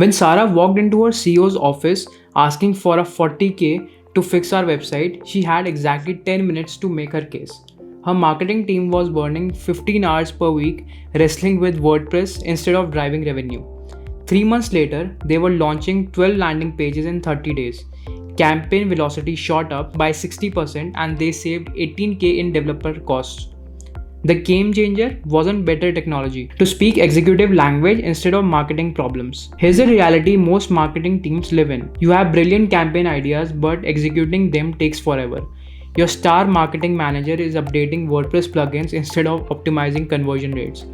When Sarah walked into her CEO's office asking for a 40k to fix our website, she had exactly 10 minutes to make her case. Her marketing team was burning 15 hours per week wrestling with WordPress instead of driving revenue. 3 months later, they were launching 12 landing pages in 30 days. Campaign velocity shot up by 60% and they saved 18k in developer costs. The game changer wasn't better technology to speak executive language instead of marketing problems. Here's the reality most marketing teams live in. You have brilliant campaign ideas, but executing them takes forever. Your star marketing manager is updating WordPress plugins instead of optimizing conversion rates.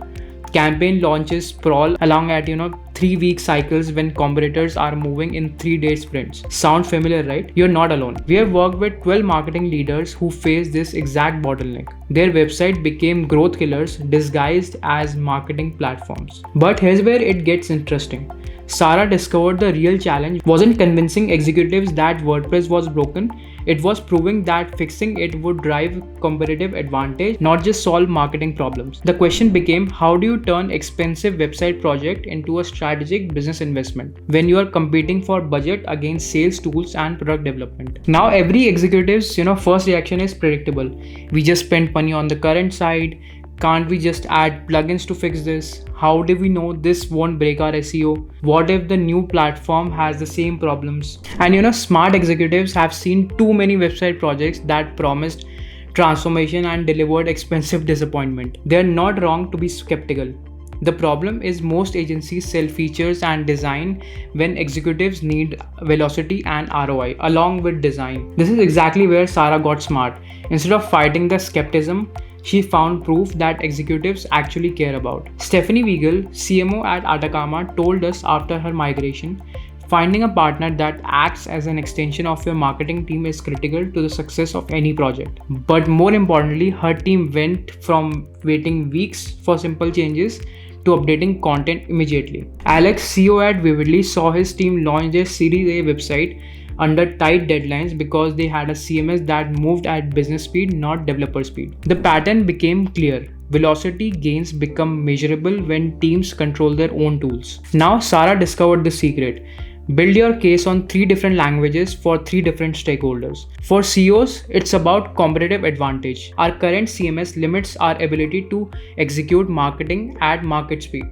Campaign launches sprawl along at 3-week cycles when competitors are moving in 3-day sprints. Sound familiar, right? You're not alone. We have worked with 12 marketing leaders who face this exact bottleneck. Their website became growth killers disguised as marketing platforms. But here's where it gets interesting. Sarah discovered the real challenge wasn't convincing executives that WordPress was broken. It was proving that fixing it would drive competitive advantage, not just solve marketing problems. The question became, how do you turn expensive website project into a strategic business investment when you are competing for budget against sales tools and product development? Now every executive's first reaction is predictable. We just spent money on the current site. Can't we just add plugins to fix this? How do we know this won't break our SEO? What if the new platform has the same problems? And smart executives have seen too many website projects that promised transformation and delivered expensive disappointment. They're not wrong to be skeptical. The problem is most agencies sell features and design when executives need velocity and ROI along with design. This is exactly where Sarah got smart. Instead of fighting the skepticism, she found proof that executives actually care about. Stephanie Weigel, CMO at Atacama, told us after her migration, finding a partner that acts as an extension of your marketing team is critical to the success of any project. But more importantly, her team went from waiting weeks for simple changes to updating content immediately. Alex, CEO at Vividly, saw his team launch their Series A website under tight deadlines because they had a CMS that moved at business speed, not developer speed. The pattern became clear. Velocity gains become measurable when teams control their own tools. Now Sarah discovered the secret. Build your case on 3 different languages for 3 different stakeholders. For CEOs, it's about competitive advantage. Our current CMS limits our ability to execute marketing at market speed.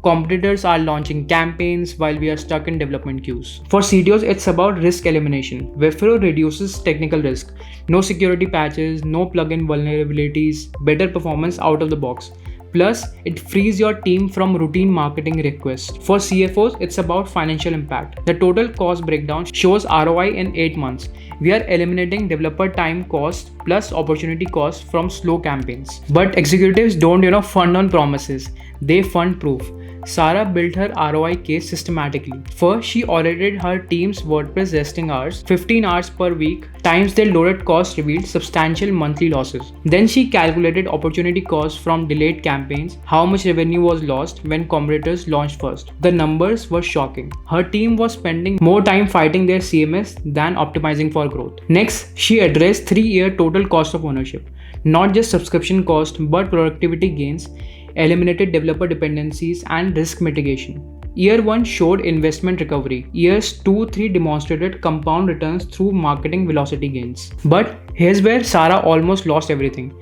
Competitors are launching campaigns while we are stuck in development queues. For CTOs, it's about risk elimination. Webflow reduces technical risk. No security patches, no plugin vulnerabilities, better performance out of the box. Plus, it frees your team from routine marketing requests. For CFOs, it's about financial impact. The total cost breakdown shows ROI in 8 months. We are eliminating developer time cost plus opportunity cost from slow campaigns. But executives don't fund on promises. They fund proof. Sarah built her ROI case systematically. First, she audited her team's WordPress resting hours, 15 hours per week, times their loaded cost revealed substantial monthly losses. Then she calculated opportunity costs from delayed campaigns, how much revenue was lost when competitors launched first. The numbers were shocking. Her team was spending more time fighting their CMS than optimizing for growth. Next, she addressed 3-year total cost of ownership, not just subscription cost but productivity gains, eliminated developer dependencies and risk mitigation. Year 1 showed investment recovery. Years 2-3 demonstrated compound returns through marketing velocity gains. But here's where Sarah almost lost everything.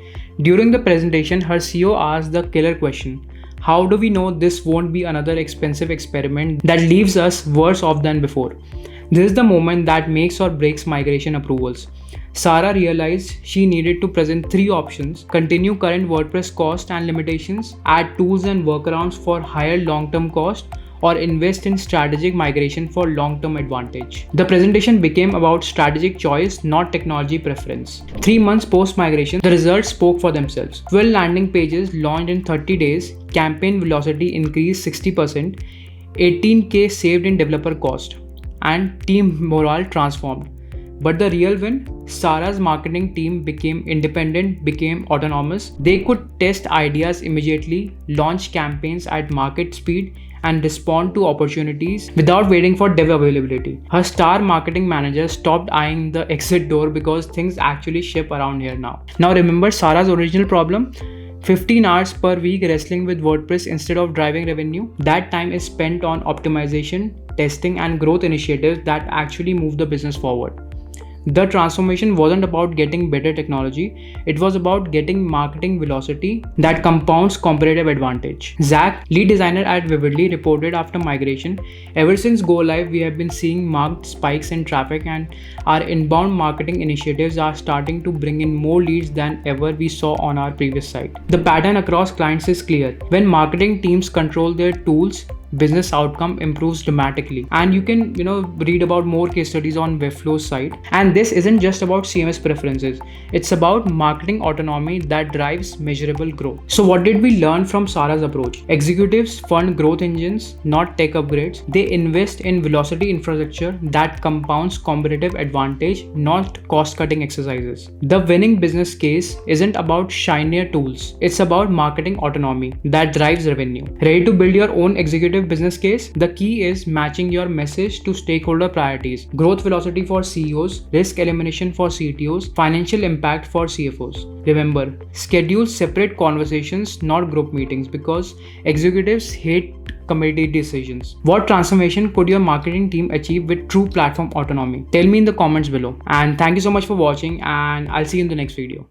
During the presentation, her CEO asked the killer question. How do we know this won't be another expensive experiment that leaves us worse off than before? This is the moment that makes or breaks migration approvals. Sarah realized she needed to present 3 options: continue current WordPress cost and limitations, add tools and workarounds for higher long-term cost, or invest in strategic migration for long-term advantage. The presentation became about strategic choice, not technology preference. 3 months post-migration, the results spoke for themselves. 12 landing pages launched in 30 days, campaign velocity increased 60%, 18k saved in developer cost, and team morale transformed. But the real win, Sarah's marketing team became independent, became autonomous. They could test ideas immediately, launch campaigns at market speed, and respond to opportunities without waiting for dev availability. Her star marketing manager stopped eyeing the exit door because things actually ship around here now. Now remember Sarah's original problem? 15 hours per week wrestling with WordPress instead of driving revenue. That time is spent on optimization, testing, and growth initiatives that actually move the business forward. The transformation wasn't about getting better technology, it was about getting marketing velocity that compounds competitive advantage. Zach, lead designer at Vividly, reported after migration, ever since go live, we have been seeing marked spikes in traffic, and our inbound marketing initiatives are starting to bring in more leads than ever we saw on our previous site. The pattern across clients is clear. When marketing teams control their tools, business outcome improves dramatically. And you can read about more case studies on Webflow's site. And this isn't just about CMS preferences, it's about marketing autonomy that drives measurable growth. So what did we learn from Sarah's approach? Executives fund growth engines, not tech upgrades. They invest in velocity infrastructure that compounds competitive advantage, not cost-cutting exercises. The winning business case isn't about shinier tools, it's about marketing autonomy that drives revenue. Ready to build your own executive business case? The key is matching your message to stakeholder priorities. Growth velocity for CEOs, risk elimination for CTOs, financial impact for CFOs. Remember, schedule separate conversations, not group meetings, because executives hate committee decisions. What transformation could your marketing team achieve with true platform autonomy? Tell me in the comments below. And thank you so much for watching, and I'll see you in the next video.